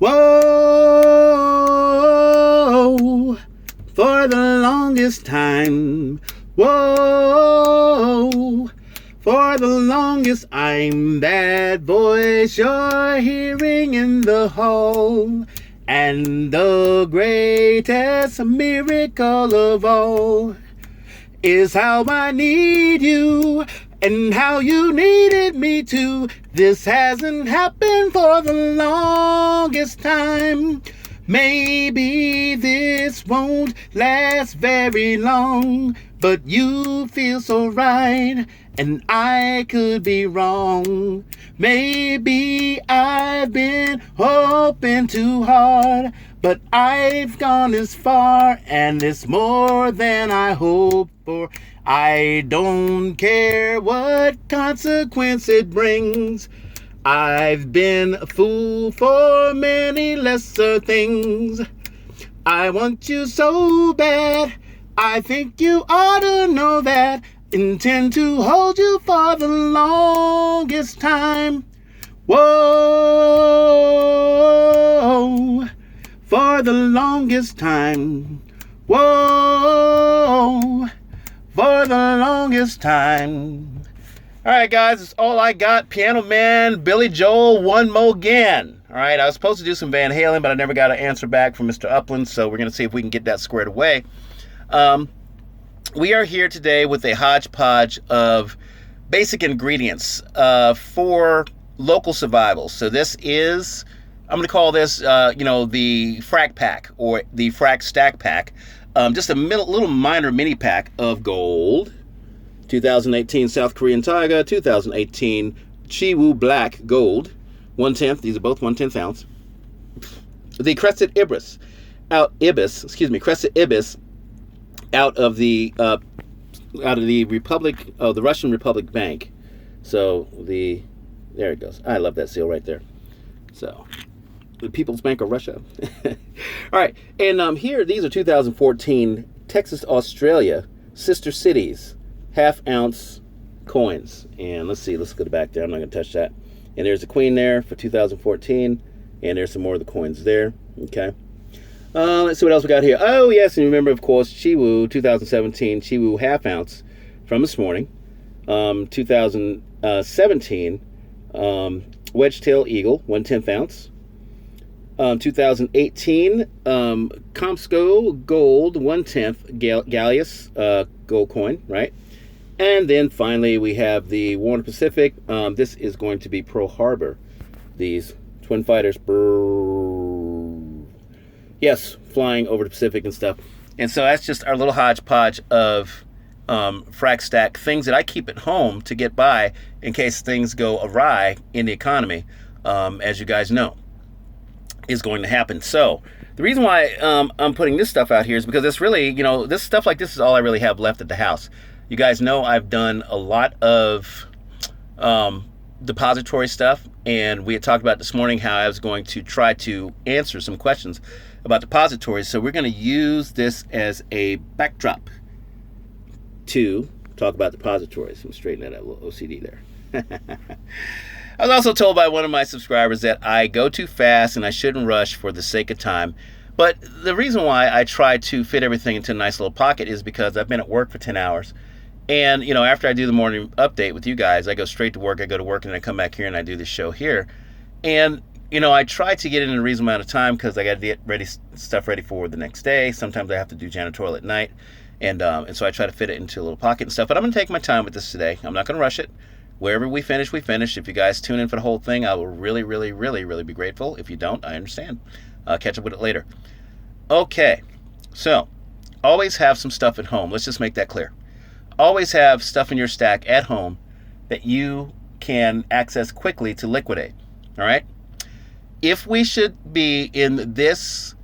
Whoa, for the longest time. Whoa, for the longest I'm that voice you're hearing in the hall. And the greatest miracle of all is how I need you and how you needed me to. This hasn't happened for the longest time. Maybe this won't last very long, but you feel so right and I could be wrong. Maybe I've been hoping too hard, but I've gone this far and it's more than I hoped for. I don't care what consequence it brings. I've been a fool for many lesser things. I want you so bad, I think you ought to know that. Intend to hold you for the longest time. Whoa, for the longest time. Whoa, for the longest time. All right, guys, that's all I got. Piano Man, Billy Joel, one more again. All right, I was supposed to do some Van Halen, but I never got an answer back from Mr. Upland, so we're going to see if we can get that squared away. We are here today with a hodgepodge of basic ingredients for local survival. So this is, I'm going to call this, the Frack Pack or the Frack Stack Pack. Just a little minor mini pack of gold. 2018 South Korean Taiga, 2018 Chiwoo Black Gold, 1/10. These are both 1/10 ounce. The Crested Ibis, Crested Ibis, out of the Republic of the Russian Republic Bank. So there it goes. I love that seal right there. So the People's Bank of Russia. All right, and here these are 2014 Texas Australia Sister Cities half-ounce coins. And let's see, let's go back there. I'm not going to touch that. And there's a queen there for 2014. And there's some more of the coins there. Okay. Let's see what else we got here. Oh, yes, and remember, of course, Chiwoo 2017 Chiwoo half-ounce from this morning. 2017 Wedgetail Eagle 1/10 ounce. 2018 Comsco Gold 1/10 Gallius gold coin, right? And then finally we have the Warner Pacific. This is going to be Pearl Harbor. These Twin Fighters. Yes, flying over the Pacific and stuff. And so that's just our little hodgepodge of frack stack things that I keep at home to get by in case things go awry in the economy, as you guys know is going to happen. So the reason why I'm putting this stuff out here is because it's really, this stuff like this is all I really have left at the house. You guys know I've done a lot of depository stuff, and we had talked about this morning how I was going to try to answer some questions about depositories. So we're going to use this as a backdrop to talk about depositories. I'm straightening that little OCD there. I was also told by one of my subscribers that I go too fast and I shouldn't rush for the sake of time. But the reason why I try to fit everything into a nice little pocket is because I've been at work for 10 hours. And, after I do the morning update with you guys, I go straight to work. I go to work and I come back here and I do the show here. And, I try to get it in a reasonable amount of time because I got to get stuff ready for the next day. Sometimes I have to do janitorial at night. And so I try to fit it into a little pocket and stuff. But I'm going to take my time with this today. I'm not going to rush it. Wherever we finish, we finish. If you guys tune in for the whole thing, I will really, really, really, really be grateful. If you don't, I understand. I'll catch up with it later. Okay. So, always have some stuff at home. Let's just make that clear. Always have stuff in your stack at home that you can access quickly to liquidate. All right? If we should be in this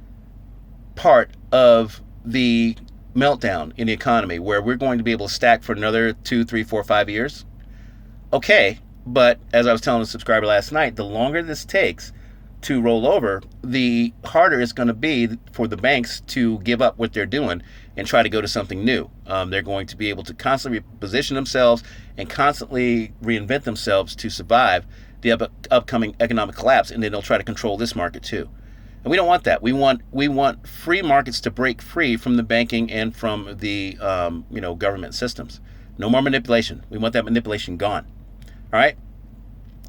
part of the meltdown in the economy where we're going to be able to stack for another 2, 3, 4, 5 years, okay, but as I was telling a subscriber last night, the longer this takes to roll over, the harder it's going to be for the banks to give up what they're doing and try to go to something new. They're going to be able to constantly reposition themselves and constantly reinvent themselves to survive the upcoming economic collapse, and then they'll try to control this market too. And we don't want that. We want free markets to break free from the banking and from the government systems. No more manipulation. We want that manipulation gone. All right.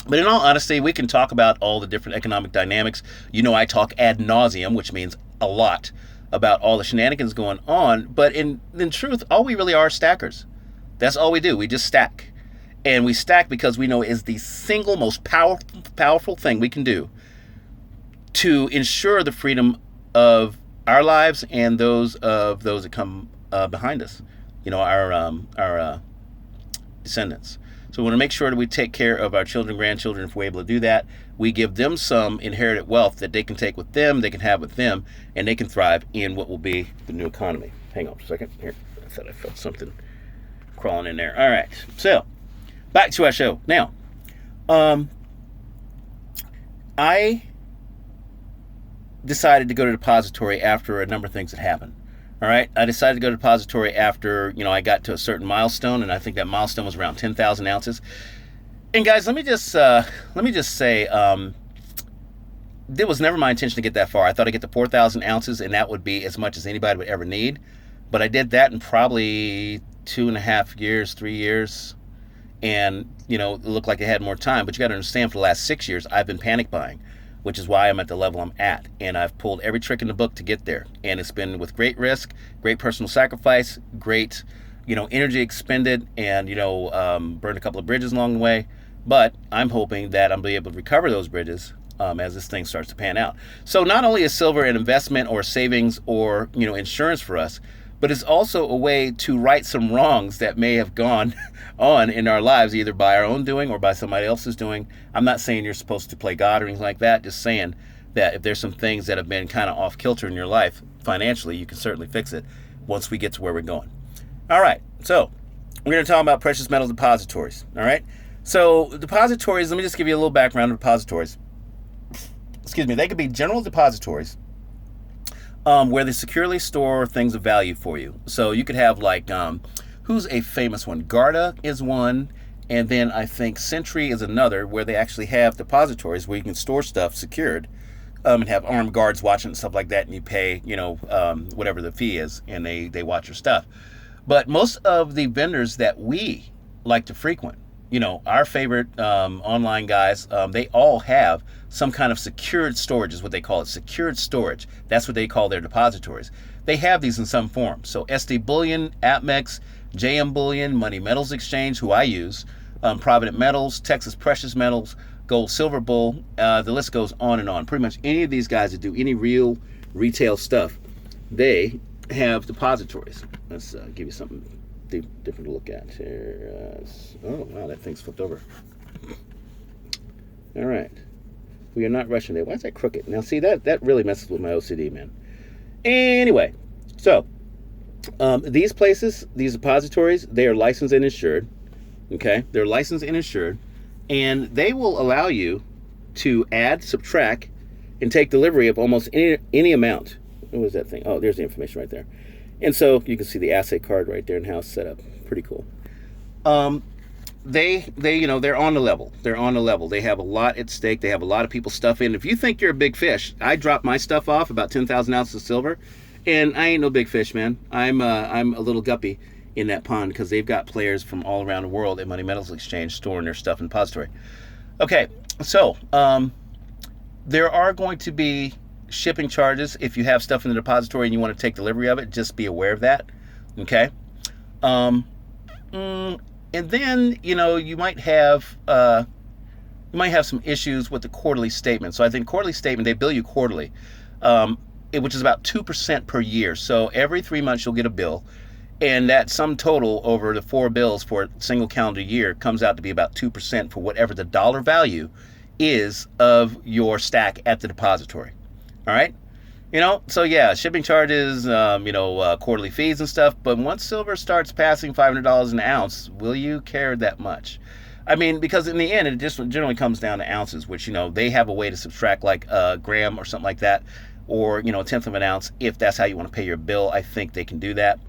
But in all honesty, we can talk about all the different economic dynamics. I talk ad nauseum, which means a lot, about all the shenanigans going on. But in truth, all we really are stackers. That's all we do. We just stack. And we stack because we know it is the single most powerful thing we can do to ensure the freedom of our lives and those of those that come behind us, our descendants. So we want to make sure that we take care of our children, grandchildren. If we're able to do that, we give them some inherited wealth that they can take with them, they can have with them, and they can thrive in what will be the new economy. Hang on a second. Here, I thought I felt something crawling in there. All right. So back to our show. Now, I decided to go to Depository after a number of things had happened. All right, I decided to go to Depository after I got to a certain milestone, and I think that milestone was around 10,000 ounces. And guys, let me just say, it was never my intention to get that far. I thought I'd get to 4,000 ounces, and that would be as much as anybody would ever need. But I did that in probably 2.5 years, 3 years, and it looked like I had more time. But you got to understand, for the last 6 years, I've been panic buying, which is why I'm at the level I'm at. And I've pulled every trick in the book to get there. And it's been with great risk, great personal sacrifice, great, energy expended, and, burned a couple of bridges along the way. But I'm hoping that I'll be able to recover those bridges as this thing starts to pan out. So not only is silver an investment or savings or, insurance for us, but it's also a way to right some wrongs that may have gone on in our lives, either by our own doing or by somebody else's doing. I'm not saying you're supposed to play God or anything like that, just saying that if there's some things that have been kind of off kilter in your life financially, you can certainly fix it once we get to where we're going. All right, so we're going to talk about precious metals depositories. All right, so depositories, let me just give you a little background of depositories. Excuse me, they could be general depositories where they securely store things of value for you. So you could have who's a famous one? Garda is one, and then I think Sentry is another, where they actually have depositories where you can store stuff secured and have armed guards watching and stuff like that, and you pay, whatever the fee is, and they watch your stuff. But most of the vendors that we like to frequent, our favorite online guys, they all have some kind of secured storage, is what they call it, secured storage. That's what they call their depositories. They have these in some form. So SD Bullion, APMEX, JM Bullion, Money Metals Exchange, who I use, Provident Metals, Texas Precious Metals, Gold Silver Bull, the list goes on and on. Pretty much any of these guys that do any real retail stuff, they have depositories. Let's give you something different to look at here. Oh, wow, that thing's flipped over. All right. We are not rushing there. Why is that crooked? Now, see, that really messes with my OCD, man. Anyway, so these places, these depositories, they are licensed and insured. Okay? They're licensed and insured. And they will allow you to add, subtract, and take delivery of almost any amount. What was that thing? Oh, there's the information right there. And so you can see the asset card right there and how it's set up. Pretty cool. They're on the level. They're on the level. They have a lot at stake. They have a lot of people's stuff in. If you think you're a big fish, I dropped my stuff off, about 10,000 ounces of silver, and I ain't no big fish, man. I'm a little guppy in that pond because they've got players from all around the world at Money Metals Exchange storing their stuff in depository. Okay, so there are going to be shipping charges if you have stuff in the depository and you want to take delivery of it. Just be aware of that. Okay. And then, you might have some issues with the quarterly statement. So I think quarterly statement, they bill you quarterly, which is about 2% per year. So every 3 months you'll get a bill, and that sum total over the 4 bills for a single calendar year comes out to be about 2% for whatever the dollar value is of your stack at the depository. All right? So yeah, shipping charges, quarterly fees and stuff. But once silver starts passing $500 an ounce, will you care that much? I mean, because in the end, it just generally comes down to ounces, which, they have a way to subtract like a gram or something like that, or, a tenth of an ounce, if that's how you want to pay your bill. I think they can do that.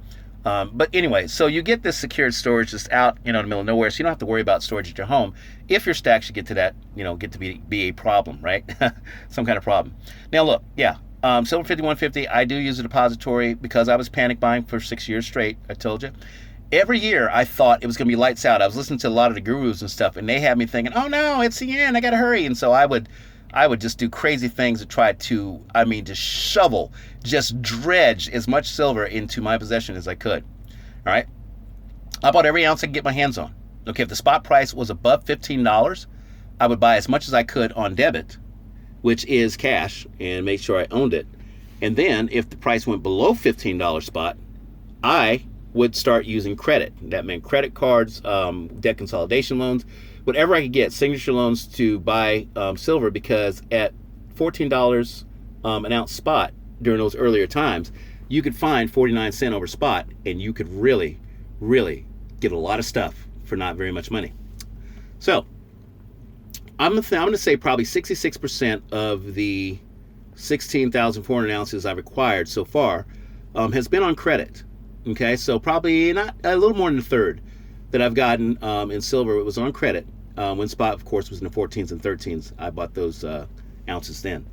But anyway, so you get this secured storage just out, in the middle of nowhere, so you don't have to worry about storage at your home if your stack should get to that, get to be a problem, right? Some kind of problem. Now look, yeah, Silver 5150, I do use a depository because I was panic buying for 6 years straight, I told you. Every year I thought it was going to be lights out. I was listening to a lot of the gurus and stuff, and they had me thinking, oh no, it's the end, I got to hurry. And so I would just do crazy things to try to, just shovel, just dredge as much silver into my possession as I could. All right. I bought every ounce I could get my hands on. Okay. If the spot price was above $15, I would buy as much as I could on debit, which is cash, and make sure I owned it. And then if the price went below $15 spot, I would start using credit. That meant credit cards, debt consolidation loans, whatever I could get, signature loans to buy silver, because at $14 an ounce spot during those earlier times, you could find 49 cents over spot, and you could really, really get a lot of stuff for not very much money. So I'm going to say probably 66% of the 16,400 ounces I've acquired so far has been on credit. Okay, so probably not a little more than a third that I've gotten in silver. It was on credit. When spot, of course, was in the 14s and 13s. I bought those ounces then.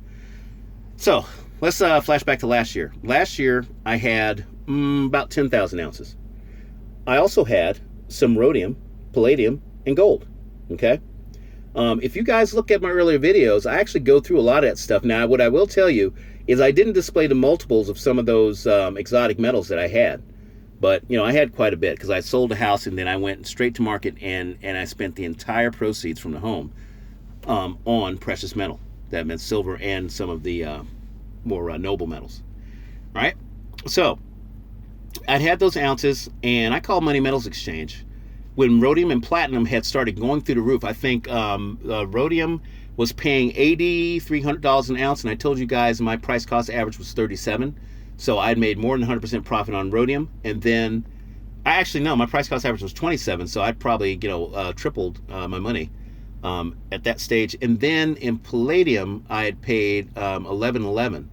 So let's flash back to last year. Last year, I had about 10,000 ounces. I also had some rhodium, palladium, and gold. Okay. If you guys look at my earlier videos, I actually go through a lot of that stuff. Now, what I will tell you is I didn't display the multiples of some of those exotic metals that I had. But, I had quite a bit because I sold a house, and then I went straight to market, and I spent the entire proceeds from the home on precious metal. That meant silver and some of the more noble metals. All right? So I'd had those ounces, and I called Money Metals Exchange when rhodium and platinum had started going through the roof. I think rhodium was paying $8,300 an ounce, and I told you guys my price cost average was $37. So I'd made more than 100% profit on rhodium, and then my price cost average was 27. So I'd probably tripled my money at that stage. And then in palladium, I had paid $11.11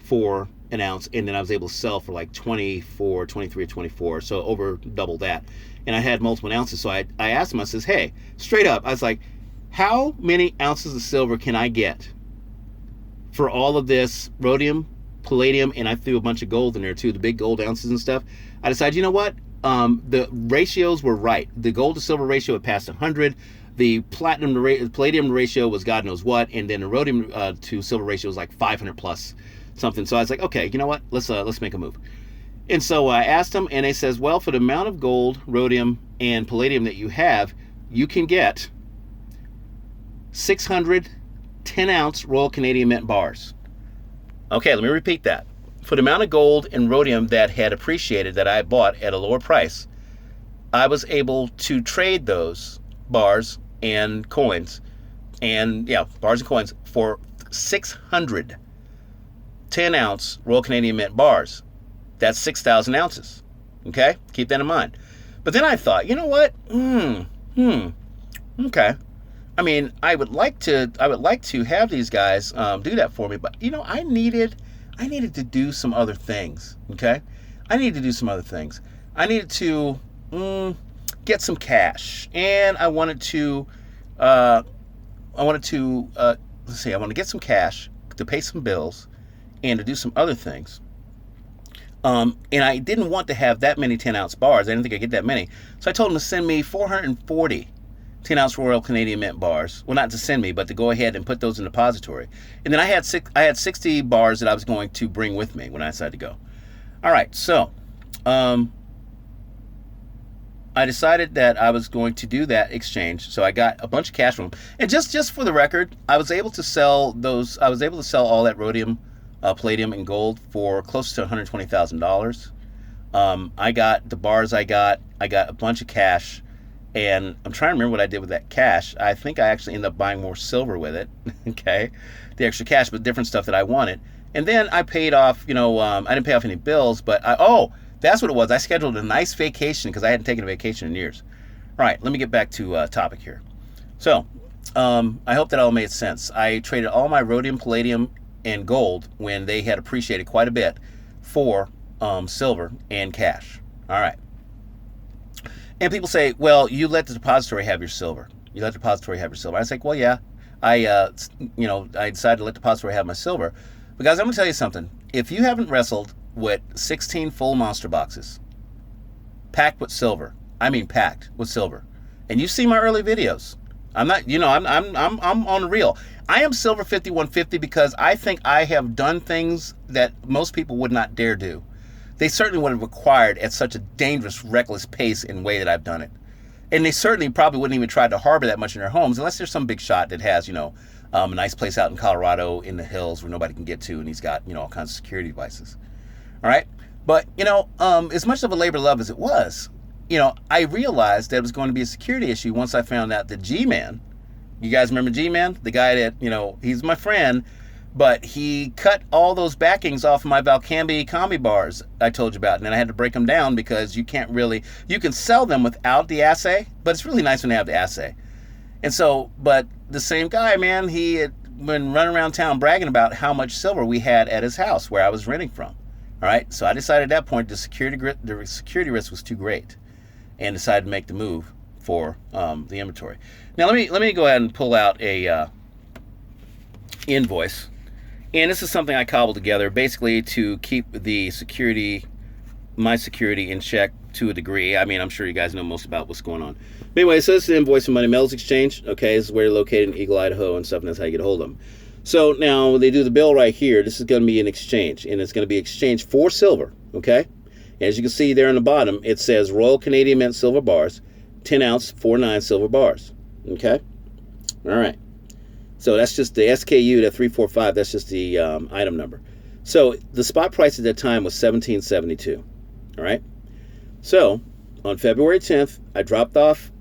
for an ounce, and then I was able to sell for like 24, 23 or 24, so over double that. And I had multiple ounces, so I asked him. I says, hey, straight up, I was like, how many ounces of silver can I get for all of this rhodium, palladium, and I threw a bunch of gold in there too, the big gold ounces and stuff. I decided, you know what? The ratios were right. The gold to silver ratio had passed 100. The palladium ratio was God knows what, and then the rhodium to silver ratio was like 500 plus something. So I was like, okay, you know what? Let's make a move. And so I asked them, and they says, well, for the amount of gold, rhodium, and palladium that you have, you can get 600 10-ounce Royal Canadian Mint bars. Okay, let me repeat that. For the amount of gold and rhodium that had appreciated that I bought at a lower price, I was able to trade those bars and coins, bars and coins for 600 10-ounce Royal Canadian Mint bars. That's 6,000 ounces. Okay, keep that in mind. But then I thought, you know what? Okay. I mean, I would like to have these guys do that for me, but I needed to do some other things. Okay, I needed to do some other things. I needed to get some cash, and I wanted to get some cash to pay some bills and to do some other things. And I didn't want to have that many 10-ounce bars. I didn't think I'd get that many, so I told them to send me 440. 10-ounce Royal Canadian Mint bars. Well, not to send me, but to go ahead and put those in the depository. And then I had 60 bars that I was going to bring with me when I decided to go. All right, so I decided that I was going to do that exchange. So I got a bunch of cash from them. And just for the record, I was able to sell all that rhodium, palladium, and gold for close to $120,000. I got the bars. I got a bunch of cash. And I'm trying to remember what I did with that cash. I think I actually ended up buying more silver with it. Okay, the extra cash, but different stuff that I wanted. And then I paid off. I didn't pay off any bills, but that's what it was. I scheduled a nice vacation because I hadn't taken a vacation in years. All right, let me get back to topic here. So I hope that all made sense. I traded all my rhodium, palladium, and gold when they had appreciated quite a bit for silver and cash. All right. And people say, well, you let the depository have your silver. You let the depository have your silver. I was like, well, yeah. I decided to let the depository have my silver. Because I'm going to tell you something. If you haven't wrestled with 16 full monster boxes, packed with silver, I mean packed with silver, and you see my early videos, I'm not, I'm on the real. I am silver 5150 because I think I have done things that most people would not dare do. They certainly would have required at such a dangerous, reckless pace and way that I've done it. And they certainly probably wouldn't even try to harbor that much in their homes unless there's some big shot that has, a nice place out in Colorado in the hills where nobody can get to, and he's got, all kinds of security devices. All right? But, as much of a labor of love as it was, I realized that it was going to be a security issue once I found out that G-Man, you guys remember G-Man? The guy that, he's my friend, but he cut all those backings off of my Valcambi combi bars I told you about, and then I had to break them down because you can sell them without the assay, but it's really nice when they have the assay. And so, but the same guy, man, he had been running around town bragging about how much silver we had at his house where I was renting from. All right, so I decided at that point the security risk was too great, and decided to make the move for the inventory. Now let me go ahead and pull out a invoice. And this is something I cobbled together basically to keep my security in check to a degree. I mean, I'm sure you guys know most about what's going on. But anyway, so this is the invoice from Money Metals Exchange. Okay, this is where they're located in Eagle, Idaho and stuff, and that's how you get a hold of them. So now they do the bill right here. This is going to be an exchange, and it's going to be exchanged for silver. Okay, as you can see there on the bottom, it says Royal Canadian Mint silver bars, 10 ounce, 4.9 silver bars. Okay, all right. So that's just the SKU, that 345, that's just the item number. So the spot price at that time was $17.72. All right. So on February 10th, I dropped off,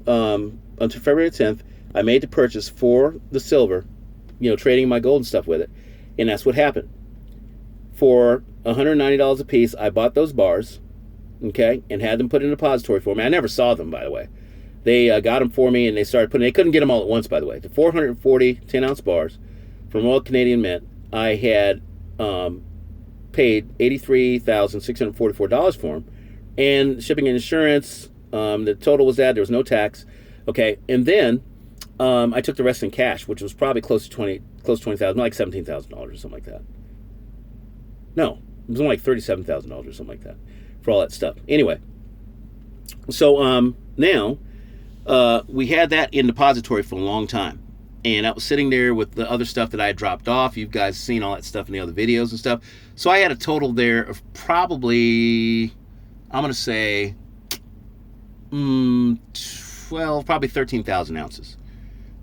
until February 10th, I made the purchase for the silver, trading my gold and stuff with it. And that's what happened. For $190 a piece, I bought those bars, okay, and had them put in a depository for me. I never saw them, by the way. They got them for me, and they started putting. They couldn't get them all at once, by the way. The 440 10-ounce bars from Royal Canadian Mint, I had paid $83,644 for them, and shipping and insurance. The total was that there was no tax. Okay, and then I took the rest in cash, which was probably close to $20,000, like $17,000 or something like that. No, it was only like $37,000 or something like that for all that stuff. Anyway, so now. We had that in depository for a long time, and I was sitting there with the other stuff that I had dropped off. You guys seen all that stuff in the other videos and stuff. So I had a total there of probably, I'm going to say, 13,000 ounces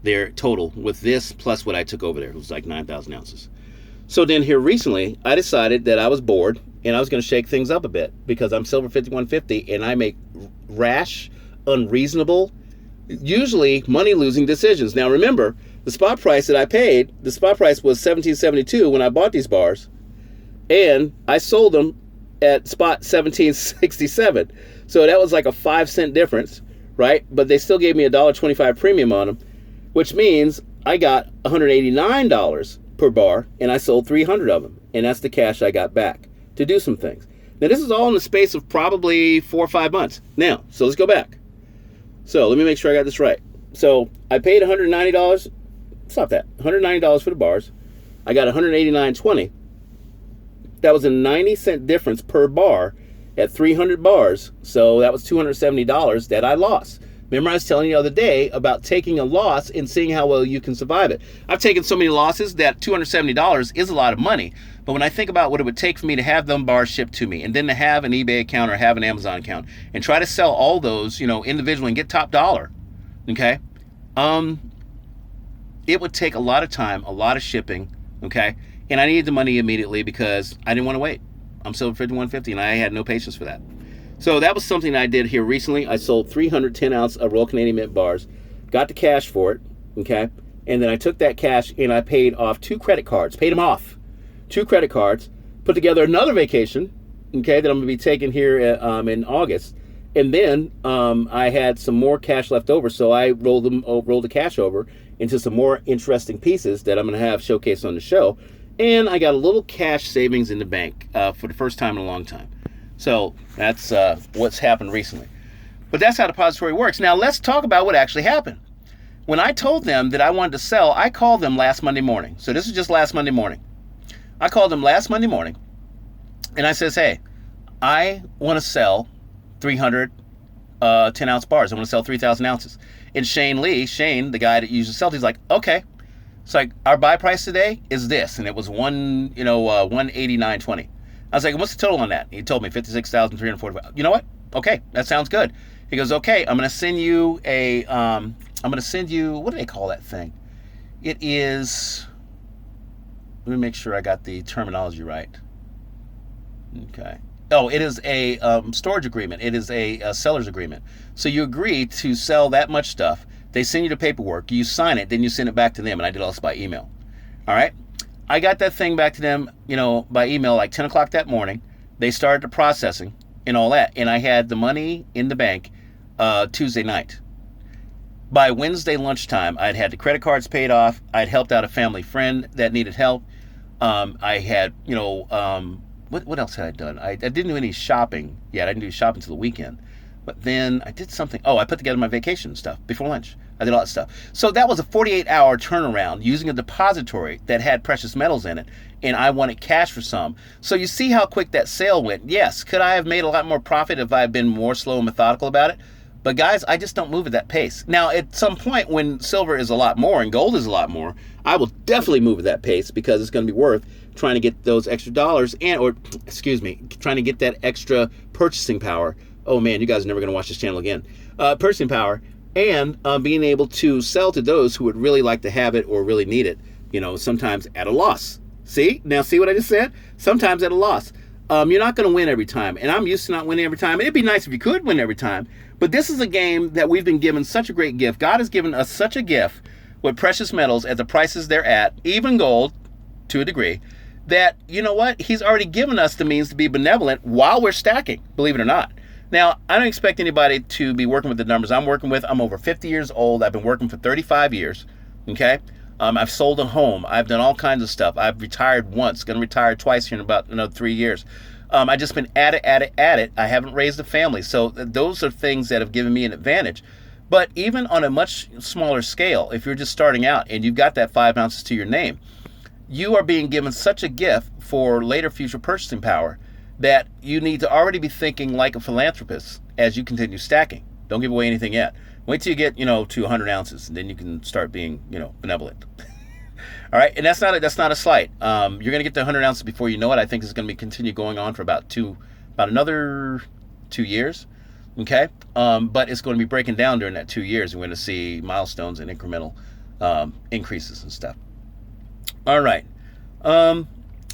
there total with this plus what I took over there. It was like 9,000 ounces. So then here recently, I decided that I was bored and I was going to shake things up a bit because I'm silver 5150 and I make rash, unreasonable, usually money-losing decisions. Now remember, the spot price that I paid, the spot price was $17.72 when I bought these bars, and I sold them at spot $17.67. So that was like a 5-cent difference, right? But they still gave me a $1.25 premium on them, which means I got $189 per bar, and I sold 300 of them, and that's the cash I got back to do some things. Now this is all in the space of probably 4 or 5 months. Now, so let's go back. So let me make sure I got this right. So I paid $190. Stop that. $190 for the bars. I got $189.20. That was a 90-cent difference per bar at 300 bars. So that was $270 that I lost. Remember I was telling you the other day about taking a loss and seeing how well you can survive it. I've taken so many losses that $270 is a lot of money. But when I think about what it would take for me to have them bars shipped to me and then to have an eBay account or have an Amazon account and try to sell all those, individually and get top dollar, okay? It would take a lot of time, a lot of shipping, okay? And I needed the money immediately because I didn't want to wait. I'm silver 5150 and I had no patience for that. So that was something I did here recently. I sold 300 10-ounce of Royal Canadian Mint bars, got the cash for it, okay? And then I took that cash and I paid off 2 credit cards, paid them off. 2 credit cards, put together another vacation, okay, that I'm going to be taking here in August. And then I had some more cash left over, so I rolled the cash over into some more interesting pieces that I'm going to have showcased on the show. And I got a little cash savings in the bank for the first time in a long time. So that's what's happened recently. But that's how depository works. Now let's talk about what actually happened. When I told them that I wanted to sell, I called them last Monday morning. So this is just last Monday morning. I called them last Monday morning, and I says, hey, I want to sell 300 10-ounce bars. I want to sell 3,000 ounces. And Shane, the guy that usually sells, he's like, okay. It's like, our buy price today is this, and it was 189.20. I was like, what's the total on that? He told me 56,345. You know what? Okay, that sounds good. He goes, okay, I'm going to send you what do they call that thing? It is, let me make sure I got the terminology right. Okay. Oh, it is a storage agreement. It is a seller's agreement. So you agree to sell that much stuff. They send you the paperwork. You sign it, then you send it back to them. And I did all this by email. All right. I got that thing back to them, by email like 10 o'clock that morning. They started the processing and all that. And I had the money in the bank Tuesday night. By Wednesday lunchtime, I'd had the credit cards paid off. I'd helped out a family friend that needed help. I had, what else had I done? I didn't do any shopping yet. I didn't do shopping until the weekend. But then I did something. Oh, I put together my vacation stuff before lunch. I did all that stuff. So that was a 48-hour turnaround using a depository that had precious metals in it, and I wanted cash for some. So you see how quick that sale went. Yes, could I have made a lot more profit if I had been more slow and methodical about it? But guys, I just don't move at that pace. Now, at some point when silver is a lot more and gold is a lot more, I will definitely move at that pace because it's going to be worth trying to get those extra dollars trying to get that extra purchasing power. Oh man, you guys are never going to watch this channel again. Purchasing power and being able to sell to those who would really like to have it or really need it, sometimes at a loss. See what I just said? Sometimes at a loss. You're not going to win every time. And I'm used to not winning every time. It'd be nice if you could win every time. But this is a game that we've been given such a great gift. God has given us such a gift with precious metals at the prices they're at, even gold to a degree, that, you know what? He's already given us the means to be benevolent while we're stacking, believe it or not. Now, I don't expect anybody to be working with the numbers I'm working with. I'm over 50 years old. I've been working for 35 years, okay? I've sold a home. I've done all kinds of stuff. I've retired once, going to retire twice here in about another 3 years. I've just been at it. I haven't raised a family. So those are things that have given me an advantage. But even on a much smaller scale, if you're just starting out and you've got that 5 ounces to your name, you are being given such a gift for later future purchasing power that you need to already be thinking like a philanthropist as you continue stacking. Don't give away anything yet. Wait till you get, to 100 ounces, and then you can start being, benevolent. All right, and that's not a slight. You're going to get to 100 ounces before you know it. I think this is going to continue going on for about another 2 years. Okay, but it's going to be breaking down during that 2 years. We're going to see milestones and incremental increases and stuff. All right.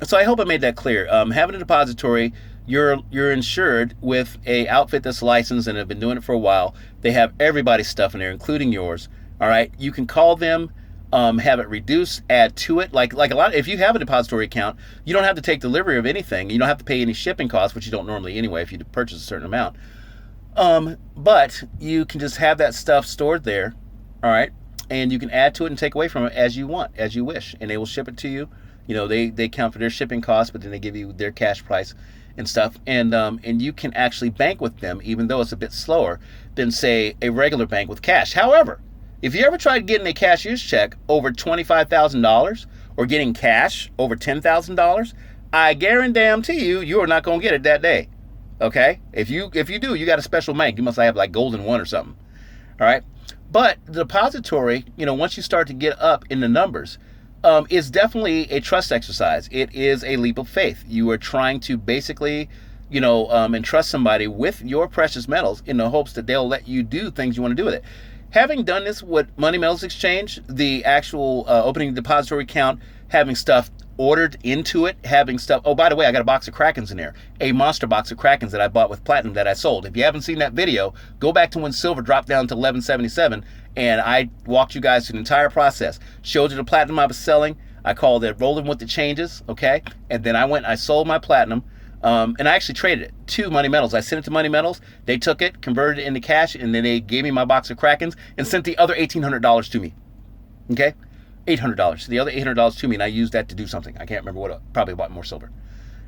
So I hope I made that clear. Having a depository, you're insured with a outfit that's licensed and have been doing it for a while. They have everybody's stuff in there, including yours. All right. You can call them, have it reduced, add to it. Like a lot. If you have a depository account, you don't have to take delivery of anything. You don't have to pay any shipping costs, which you don't normally anyway if you purchase a certain amount. But you can just have that stuff stored there. All right. And you can add to it and take away from it as you want, as you wish, and they will ship it to you. They count for their shipping costs, but then they give you their cash price and stuff. And you can actually bank with them, even though it's a bit slower than, say, a regular bank with cash. However, if you ever tried getting a cashier's check over $25,000 or getting cash over $10,000, I guarantee you are not going to get it that day. Okay? If you do, you got a special bank. You must have like Golden One or something. All right? But the depository, once you start to get up in the numbers, is definitely a trust exercise. It is a leap of faith. You are trying to basically, entrust somebody with your precious metals in the hopes that they'll let you do things you want to do with it. Having done this with Money Metals Exchange, the actual opening the depository account, having stuff ordered into it, having stuff. Oh, by the way, I got a box of Krakens in there, a monster box of Krakens that I bought with platinum that I sold. If you haven't seen that video, go back to when silver dropped down to 1177, and I walked you guys through the entire process. Showed you the platinum I was selling. I called it rolling with the changes, okay? And then I sold my platinum, and I actually traded it to Money Metals. I sent it to Money Metals. They took it, converted it into cash, and then they gave me my box of Krakens and sent the other $1,800 to me, okay? $800. The other $800 to me, and I used that to do something. I can't remember what. Probably bought more silver.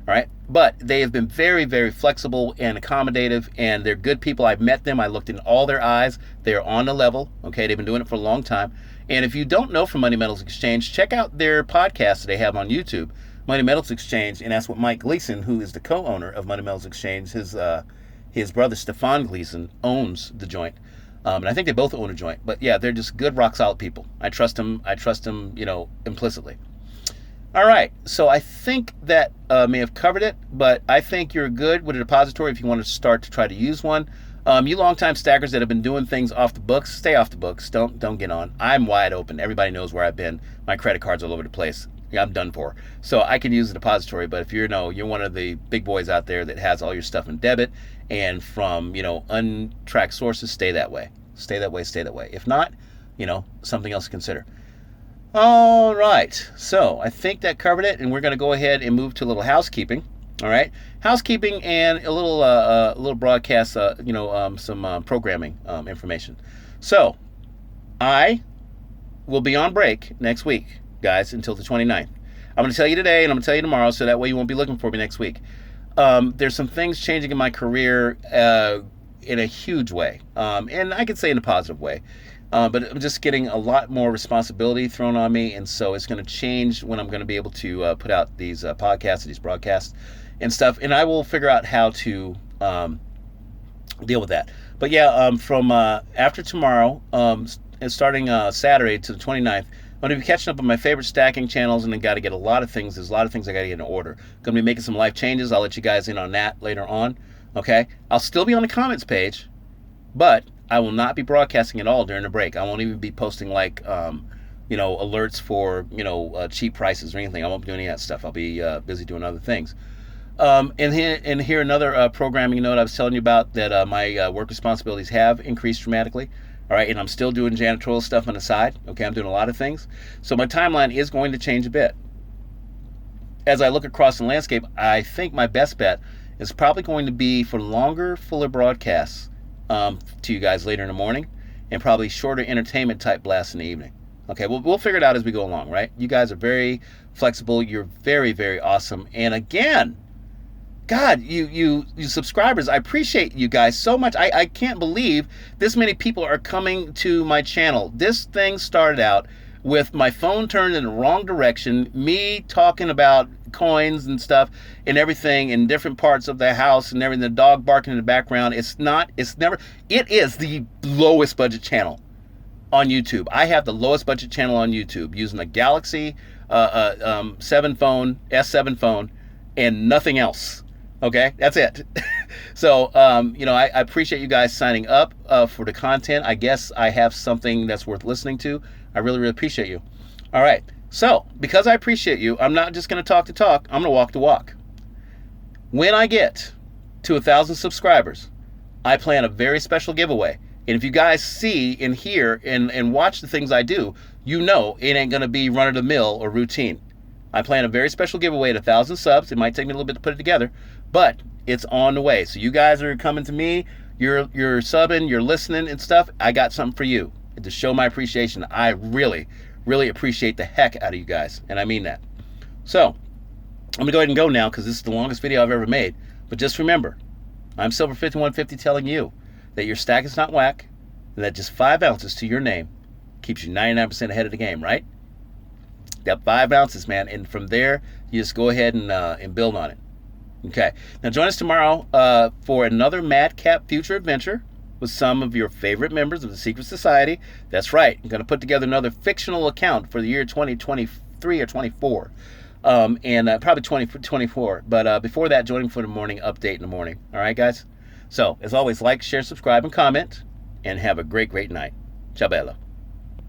All right. But they have been very, very flexible and accommodative, and they're good people. I've met them. I looked in all their eyes. They're on the level. Okay. They've been doing it for a long time. And if you don't know from Money Metals Exchange, check out their podcast that they have on YouTube, Money Metals Exchange. And that's what Mike Gleason, who is the co-owner of Money Metals Exchange, his brother Stefan Gleason owns the joint. And I think they both own a joint. But yeah, they're just good, rock solid people. I trust them. Implicitly. All right, so I think that may have covered it, but I think you're good with a depository if you want to start to try to use one. You long-time stackers that have been doing things off the books, stay off the books. Don't get on. I'm wide open. Everybody knows where I've been. My credit card's all over the place. Yeah, I'm done for. So I can use a depository, but if you're one of the big boys out there that has all your stuff in debit and from untracked sources, stay that way. Stay that way. If not, something else to consider. All right, so I think that covered it, and we're going to go ahead and move to a little housekeeping. All right, housekeeping and a little broadcast, some programming information. So I will be on break next week, guys, until the 29th. I'm going to tell you today, and I'm going to tell you tomorrow, so that way you won't be looking for me next week. There's some things changing in my career in a huge way, and I could say in a positive way. But I'm just getting a lot more responsibility thrown on me, and so it's going to change when I'm going to be able to put out these podcasts, these broadcasts, and stuff. And I will figure out how to deal with that. But yeah, from after tomorrow, and starting Saturday to the 29th, I'm going to be catching up on my favorite stacking channels, and then got to get a lot of things. There's a lot of things I got to get in order. Going to be making some life changes. I'll let you guys in on that later on. Okay, I'll still be on the comments page, but I will not be broadcasting at all during the break. I won't even be posting alerts for cheap prices or anything. I won't be doing any of that stuff. I'll be busy doing other things. And here another programming note I was telling you about, that my work responsibilities have increased dramatically. All right, and I'm still doing janitorial stuff on the side. Okay, I'm doing a lot of things. So my timeline is going to change a bit. As I look across the landscape, I think my best bet is probably going to be for longer, fuller broadcasts to you guys later in the morning, and probably shorter entertainment type blasts in the evening. Okay, we'll figure it out as we go along, right? You guys are very flexible. You're very, very awesome. And again, God, you subscribers, I appreciate you guys so much. I can't believe this many people are coming to my channel. This thing started out with my phone turned in the wrong direction, me talking about coins and stuff and everything in different parts of the house and everything, the dog barking in the background. It is the lowest budget channel on YouTube. I have the lowest budget channel on YouTube using a Galaxy S7 phone and nothing else. Okay, that's it. So, I appreciate you guys signing up for the content. I guess I have something that's worth listening to. I really, really appreciate you. All right. So, because I appreciate you, I'm not just going to talk the talk. I'm going to walk the walk. When I get to 1,000 subscribers, I plan a very special giveaway. And if you guys see and hear and watch the things I do, it ain't going to be run-of-the-mill or routine. I plan a very special giveaway at 1,000 subs. It might take me a little bit to put it together, but it's on the way. So you guys are coming to me, you're subbing, you're listening and stuff. I got something for you to show my appreciation. I really, really appreciate the heck out of you guys, and I mean that. So I'm gonna go ahead and go now because this is the longest video I've ever made. But just remember, I'm Silver5150 telling you that your stack is not whack, and that just 5 ounces to your name keeps you 99% ahead of the game, right? Got 5 ounces, man, and from there you just go ahead and build on it. Okay, now join us tomorrow for another Madcap Future Adventure with some of your favorite members of the Secret Society. That's right, I'm going to put together another fictional account for the year 2023 or 24, and probably 2024. But before that, join me for the morning update in the morning. All right, guys? So, as always, like, share, subscribe, and comment, and have a great, great night. Ciao bello.